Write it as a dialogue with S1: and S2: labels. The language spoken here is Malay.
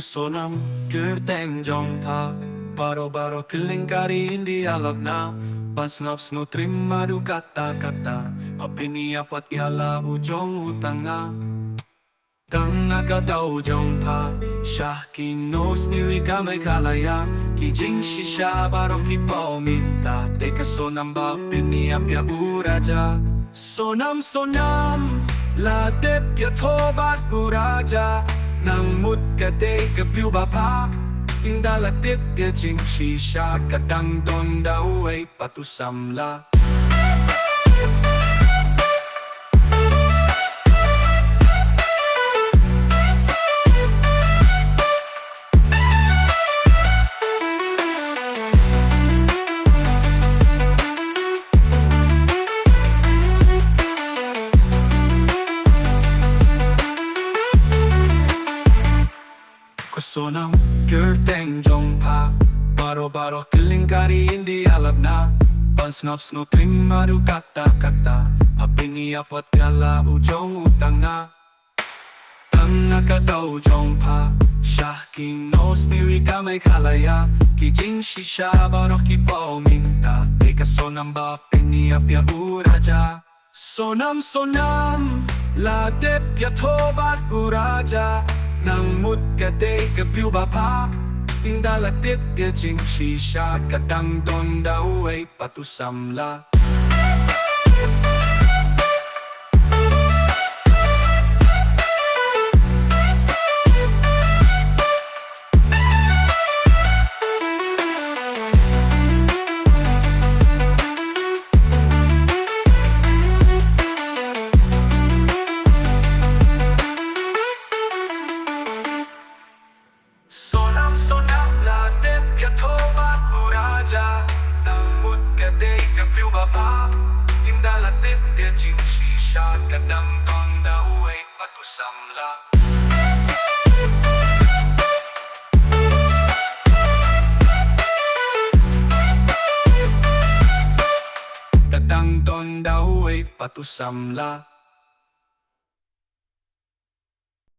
S1: Sonam Sonam jong tha baro kelingkari hindi alog na pasnaps no trim madu kata pyniap at iala ujong utanga tang nakadaw jong tha syah kinos ni kamay kalaya kijing shisha baro kipaw minta teka sonam ba pyniap ya uraja sonam sonam la dep ya thobat uraja nang mut ka day ka piu ba pa indala tip ka jing shisha kadang don daw ay patusamla Sonam jong pa baro kelingkari hindi alab na pasnaps no trim madu kata pyniap at iala ujong utanga tang nakadaw jong pa syah kinos ni kamay kalaya kijing shisha baro kipaw minta teka sonam ba pyniap ya uraja sonam sonam la dep ya thobat uraja nang mut ka day ka piu ba pa indala tip ka jing shisha kadang don daw ay patusamla indala tip ka jing shisha kadang don daw ay patusamla kadang don daw ay patusamla